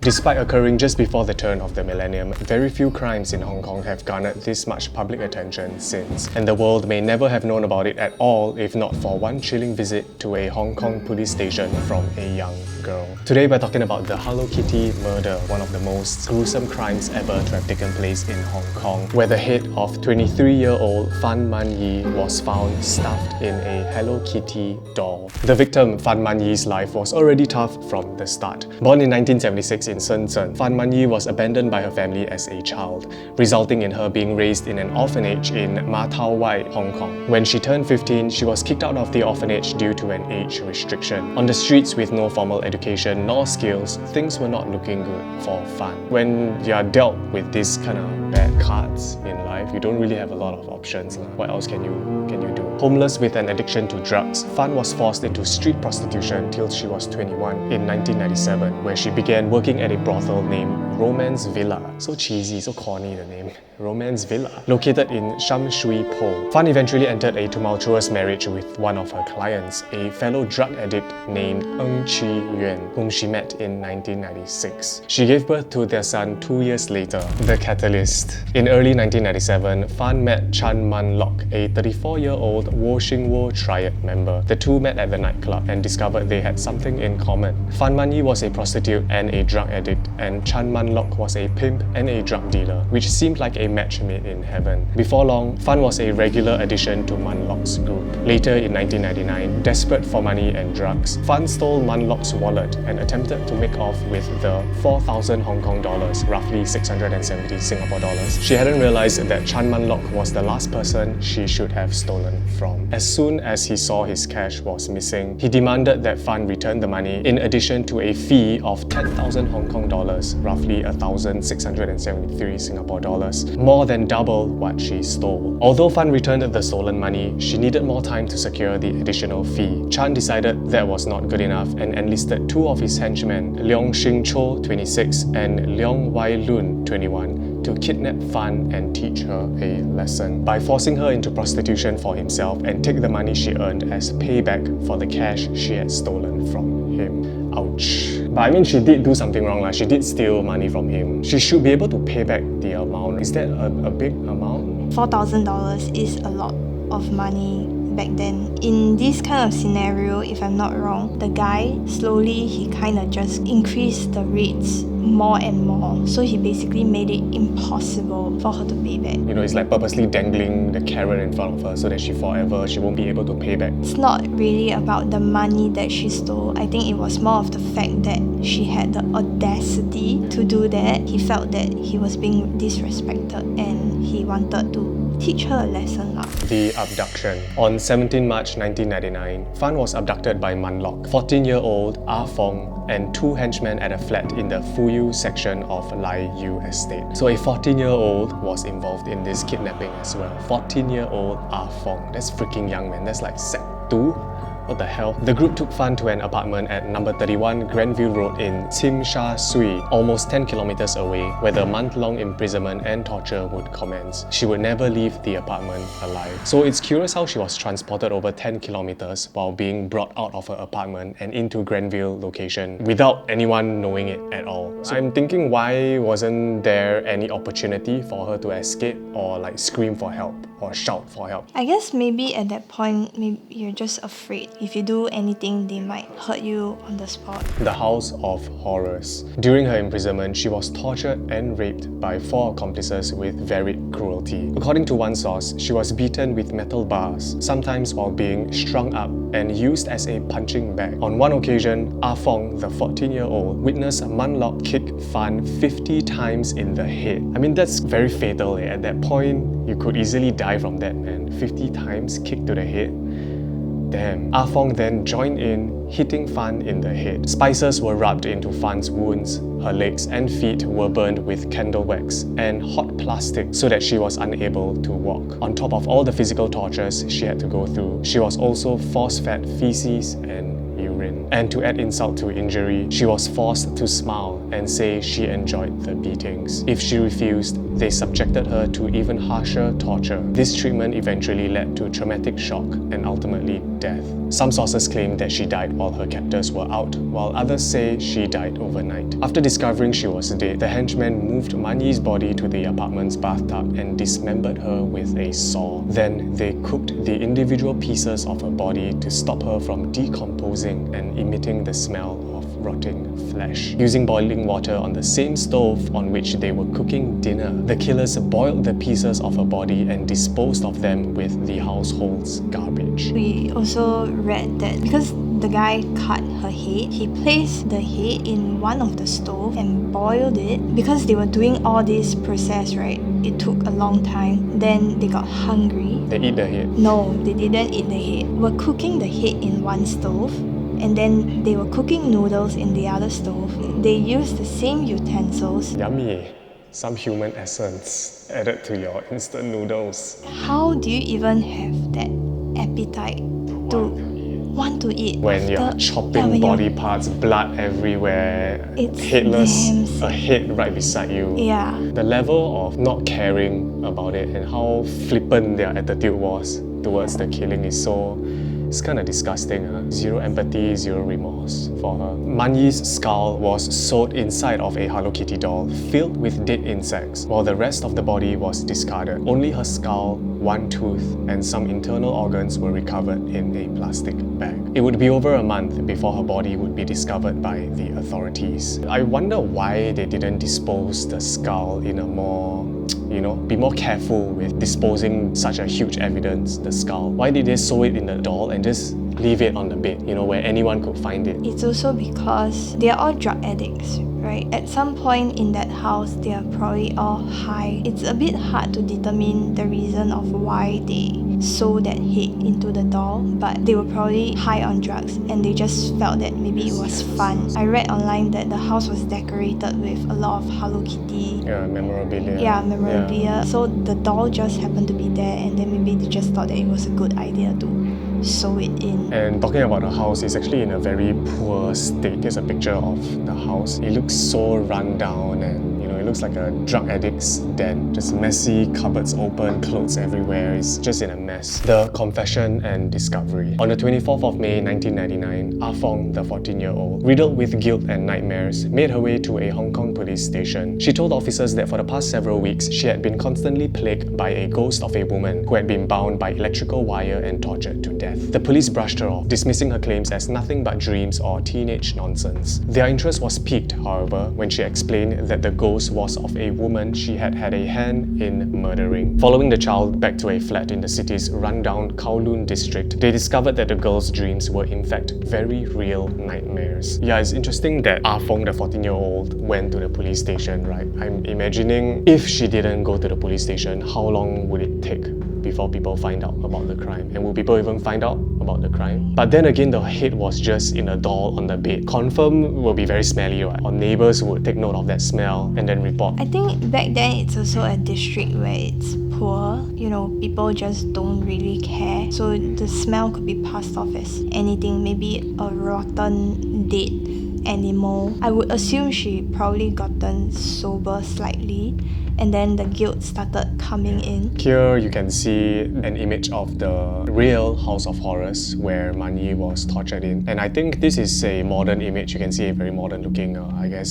Despite occurring just before the turn of the millennium, very few crimes in Hong Kong have garnered this much public attention since, and the world may never have known about it at all if not for one chilling visit to a Hong Kong police station from a young girl. Today we're talking about the Hello Kitty murder, one of the most gruesome crimes ever to have taken place in Hong Kong, where the head of 23-year-old Fan Man Yi was found stuffed in a Hello Kitty doll. The victim, Fan Man Yi's life was already tough from the start. Born in 1976 in Shenzhen, Fan Man Yi was abandoned by her family as a child, resulting in her being raised in an orphanage in Ma Tau Wai, Hong Kong. When she turned 15, she was kicked out of the orphanage due to an age restriction. On the streets with no formal education nor skills, things were not looking good for Fan. When you are dealt with these kind of bad cards in life, you don't really have a lot of options. What else can you do? Homeless with an addiction to drugs, Fan was forced into street prostitution till she was 21 in 1997, where she began working at a brothel named Romance Villa. So cheesy, so corny the name. Romance Villa, located in Sham Shui Po. Fan eventually entered a tumultuous marriage with one of her clients, a fellow drug addict named Ng Chi Yuan, whom she met in 1996. She gave birth to their son 2 years later. The catalyst. In early 1997, Fan met Chan Man Lok, a 34-year-old Wo Shing Wo triad member. The two met at the nightclub and discovered they had something in common. Fan Man Yi was a prostitute and a drug addict, and Chan Man Lok was a pimp and a drug dealer, which seemed like a match made in heaven. Before long, Fan was a regular addition to Man Lok's group. Later in 1999, desperate for money and drugs, Fan stole Man Lok's wallet and attempted to make off with the 4,000 Hong Kong dollars, roughly 670 Singapore dollars. She hadn't realized that Chan Man Lok was the last person she should have stolen from. As soon as he saw his cash was missing, he demanded that Fan return the money in addition to a fee of 10,000 Hong Kong dollars, roughly 1,673 Singapore dollars, more than double what she stole. Although Fan returned the stolen money, she needed more time to secure the additional fee. Chan decided that was not good enough and enlisted two of his henchmen, Leong Shing Cho, 26, and Leong Wai Lun, 21, to kidnap Fan and teach her a lesson by forcing her into prostitution for himself and take the money she earned as payback for the cash she had stolen from him. Ouch. But I mean, she did do something wrong. She did steal money from him. She should be able to pay back the amount. Is that a big amount? $4,000 is a lot of money back then. In this kind of scenario, if I'm not wrong, the guy slowly he kind of just increased the rates more and more, so he basically made it impossible for her to pay back. You know, it's like purposely dangling the carrot in front of her so that she won't be able to pay back. It's not really about the money that she stole. I think it was more of the fact that she had the audacity to do that. He felt that he was being disrespected and he wanted to teach her a lesson. The abduction. On 17 March 1999, Fan was abducted by Man Lok, 14-year-old Ah Fong, and two henchmen at a flat in the Fuyu section of Lai Yu estate. So a 14-year-old was involved in this kidnapping as well. 14-year-old Ah Fong. That's freaking young, man. That's like Sec 2. What the hell? The group took Fan to an apartment at number 31 Grandview Road in Tsim Sha Tsui, almost 10 kilometers away, where the month-long imprisonment and torture would commence. She would never leave the apartment alive. So it's curious how she was transported over 10 kilometers while being brought out of her apartment and into Grandview location without anyone knowing it at all. So I'm thinking, why wasn't there any opportunity for her to escape or like scream for help or shout for help? I guess maybe at that point, maybe you're just afraid. If you do anything, they might hurt you on the spot. The House of Horrors. During her imprisonment, she was tortured and raped by 4 accomplices with varied cruelty. According to one source, she was beaten with metal bars, sometimes while being strung up and used as a punching bag. On one occasion, Ah Fong, the 14-year-old, witnessed Man Lok kick Fan 50 times in the head. I mean, that's very fatal. At that point, you could easily die from that, man. 50 times kick to the head. Damn. Ah Fong then joined in, hitting Fan in the head. Spices were rubbed into Fan's wounds. Her legs and feet were burned with candle wax and hot plastic so that she was unable to walk. On top of all the physical tortures she had to go through, she was also force-fed feces and urine. And to add insult to injury, she was forced to smile and say she enjoyed the beatings. If she refused, they subjected her to even harsher torture. This treatment eventually led to traumatic shock and ultimately death. Some sources claim that she died while her captors were out, while others say she died overnight. After discovering she was dead, the henchmen moved Man Yi's body to the apartment's bathtub and dismembered her with a saw. Then they cooked the individual pieces of her body to stop her from decomposing and emitting the smell of rotting flesh. Using boiling water on the same stove on which they were cooking dinner, the killers boiled the pieces of her body and disposed of them with the household's garbage. We also read that because the guy cut her head, he placed the head in one of the stove and boiled it. Because they were doing all this process, right? It took a long time. Then they got hungry. They eat the head. No, they didn't eat the head. We're cooking the head in one stove, and then they were cooking noodles in the other stove. They used the same utensils. Yummy. Some human essence added to your instant noodles. How do you even have that appetite to want to eat? When you're after- chopping when body you're- parts, blood everywhere, It's headless, damn sick. a head right beside you. Yeah. The level of not caring about it and how flippant their attitude was towards the killing is it's kind of disgusting. Zero empathy, zero remorse for her. Man Yi's skull was sewed inside of a Hello Kitty doll filled with dead insects, while the rest of the body was discarded. Only her skull, one tooth, and some internal organs were recovered in a plastic bag. It would be over a month before her body would be discovered by the authorities. I wonder why they didn't dispose the skull in a more, be more careful with disposing such a huge evidence, the skull. Why did they sew it in the doll and just leave it on the bed, where anyone could find it? It's also because they are all drug addicts, right? At some point in that house, they are probably all high. It's a bit hard to determine the reason of why they sew that head into the doll, but they were probably high on drugs and they just felt that maybe it was fun. I read online that the house was decorated with a lot of Hello Kitty. Yeah, memorabilia. Yeah, memorabilia. So the doll just happened to be there, and then maybe they just thought that it was a good idea to sew it in. And talking about the house, it's actually in a very poor state. Here's a picture of the house. It looks so run down and it looks like a drug addict's den. Just messy, cupboards open, clothes everywhere. It's just in a mess. The confession and discovery. On the 24th of May 1999, Ah Fong, the 14-year-old, riddled with guilt and nightmares, made her way to a Hong Kong police station. She told officers that for the past several weeks, she had been constantly plagued by a ghost of a woman who had been bound by electrical wire and tortured to death. The police brushed her off, dismissing her claims as nothing but dreams or teenage nonsense. Their interest was piqued, however, when she explained that the ghost was of a woman she had had a hand in murdering. Following the child back to a flat in the city's rundown Kowloon district, they discovered that the girl's dreams were in fact very real nightmares. Yeah, it's interesting that Ah Fong, the 14-year-old, went to the police station, right? I'm imagining if she didn't go to the police station, how long would it take before people find out about the crime? And will people even find out about the crime? But then again, the head was just in a doll on the bed. Confirm will be very smelly, right? Or neighbors would take note of that smell and then report. I think back then it's also a district where it's poor. People just don't really care. So the smell could be passed off as anything, maybe a rotten, dead animal. I would assume she probably gotten sober slightly, and then the guilt started coming in. Here you can see an image of the real House of Horrors where Man Yi was tortured in. And I think this is a modern image. You can see a very modern looking,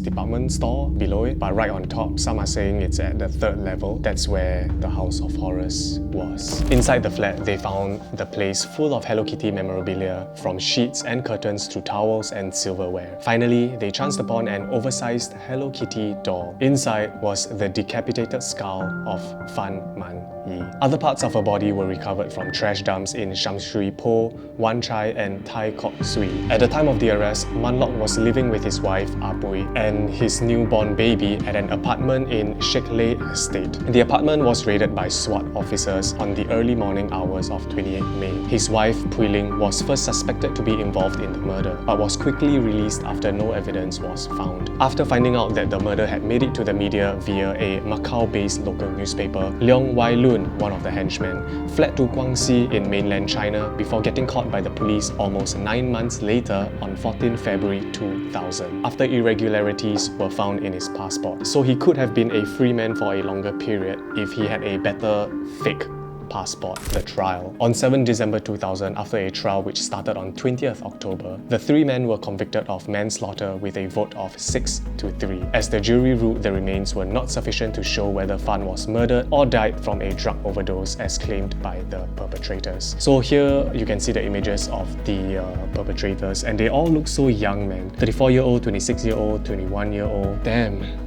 department store below it. But right on top, some are saying it's at the 3rd level. That's where the House of Horrors was. Inside the flat, they found the place full of Hello Kitty memorabilia, from sheets and curtains to towels and silverware. Finally, they chanced upon an oversized Hello Kitty doll. Inside was the decapitated skull of Fan Man Yi. Other parts of her body were recovered from trash dumps in Sham Shui Po, Wan Chai and Tai Kok Sui. At the time of the arrest, Man Lok was living with his wife Ah Pui and his newborn baby at an apartment in Sheikh Lay Estate. The apartment was raided by SWAT officers on the early morning hours of 28 May. His wife, Pui Ling, was first suspected to be involved in the murder, but was quickly released after no evidence was found. After finding out that the murder had made it to the media via a Macau-based local newspaper, Leong Wai Lun, one of the henchmen, fled to Guangxi in mainland China before getting caught by the police almost 9 months later on 14 February 2000, after irregularities were found in his passport. So he could have been a free man for a longer period if he had a better fake passport. The trial. On 7 December 2000, after a trial which started on 20th October, the three men were convicted of manslaughter with a vote of 6-3, as the jury ruled the remains were not sufficient to show whether Fan was murdered or died from a drug overdose as claimed by the perpetrators. So here you can see the images of the perpetrators, and they all look so young, man. 34-year-old, 26-year-old, 21-year-old. Damn.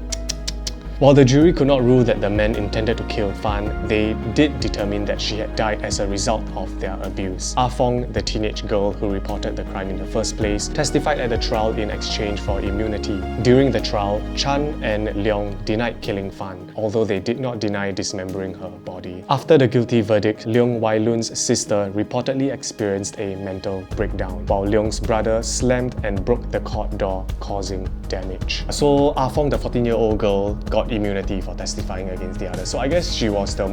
While the jury could not rule that the men intended to kill Fan, they did determine that she had died as a result of their abuse. Ah Fong, the teenage girl who reported the crime in the first place, testified at the trial in exchange for immunity. During the trial, Chan and Leong denied killing Fan, although they did not deny dismembering her body. After the guilty verdict, Leong Wai Lun's sister reportedly experienced a mental breakdown, while Leong's brother slammed and broke the court door, causing damage. So Ah Fong, the 14-year-old girl, got immunity for testifying against the others. So I guess she was the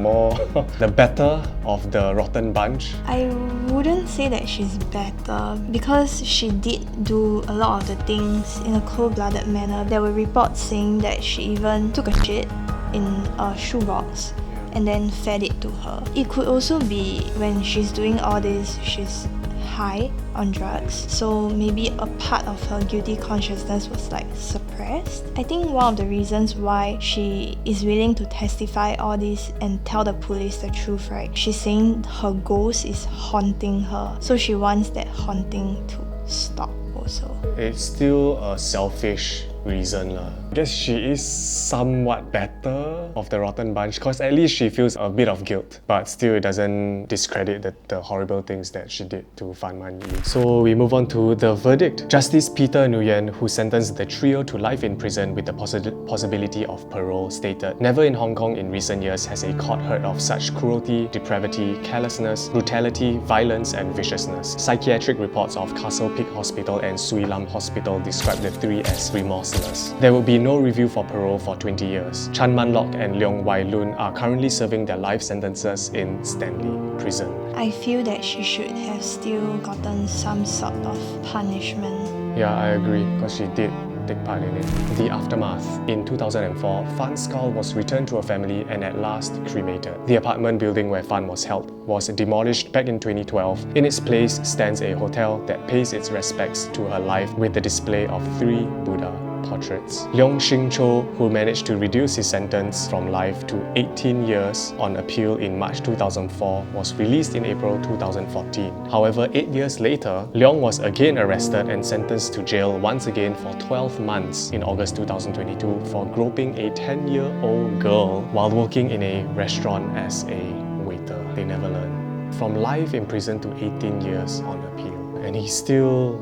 the better of the rotten bunch. I wouldn't say that she's better because she did do a lot of the things in a cold-blooded manner. There were reports saying that she even took a shit in a shoebox and then fed it to her. It could also be when she's doing all this, she's high on drugs, so maybe a part of her guilty consciousness was like suppressed. I think one of the reasons why she is willing to testify all this and tell the police the truth, right? She's saying her ghost is haunting her, so she wants that haunting to stop also. It's still a selfish reason lah. I guess she is somewhat better of the rotten bunch because at least she feels a bit of guilt, but still it doesn't discredit the horrible things that she did to Fan Man Yi. So we move on to the verdict. Justice Peter Nguyen, who sentenced the trio to life in prison with the possibility of parole, stated, "Never in Hong Kong in recent years has a court heard of such cruelty, depravity, carelessness, brutality, violence and viciousness. Psychiatric reports of Castle Peak Hospital and Sui Lam Hospital describe the three as remorseless. There will be no review for parole for 20 years. Chan Man Lok and Leong Wai Lun are currently serving their life sentences in Stanley Prison." I feel that she should have still gotten some sort of punishment. Yeah, I agree, because she did take part in it. The aftermath. In 2004, Fan's skull was returned to her family and at last cremated. The apartment building where Fan was held was demolished back in 2012. In its place stands a hotel that pays its respects to her life with the display of 3 Buddha portraits. Leong Shing Cho, who managed to reduce his sentence from life to 18 years on appeal in March 2004, was released in April 2014. However, 8 years later, Leong was again arrested and sentenced to jail once again for 12 months in August 2022 for groping a 10-year-old girl while working in a restaurant as a waiter. They never learn. From life in prison to 18 years on appeal. And he's still...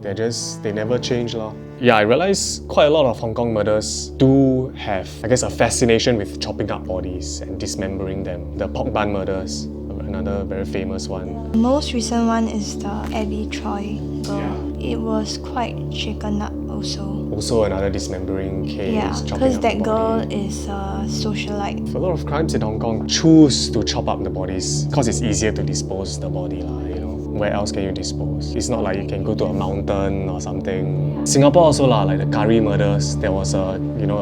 they never change lah. Yeah, I realize quite a lot of Hong Kong murders do have, I guess, a fascination with chopping up bodies and dismembering them. The Pork Bun murders, another very famous one. The most recent one is the Abby Choi girl. Yeah. It was quite shaken up also. Also another dismembering case. Yeah, chopping because up that the girl body. is a socialite. A lot of crimes in Hong Kong choose to chop up the bodies because it's easier to dispose the body lah, you know. Where else can you dispose? It's not like you can go to a mountain or something. Singapore also lah, like the curry murders. There was a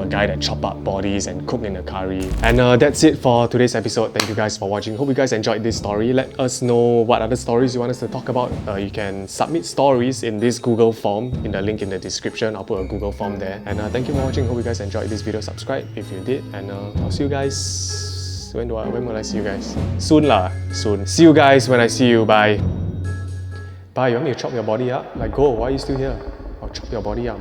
guy that chopped up bodies and cooked in the curry. And that's it for today's episode. Thank you guys for watching. Hope you guys enjoyed this story. Let us know what other stories you want us to talk about. You can submit stories in this Google form in the link in the description. I'll put a Google form there. And thank you for watching. Hope you guys enjoyed this video. Subscribe if you did. And I'll see you guys. When will I see you guys? Soon lah. Soon. See you guys when I see you. Bye. Bye. You want me to chop your body up? Like, go. Why are you still here? I'll chop your body up.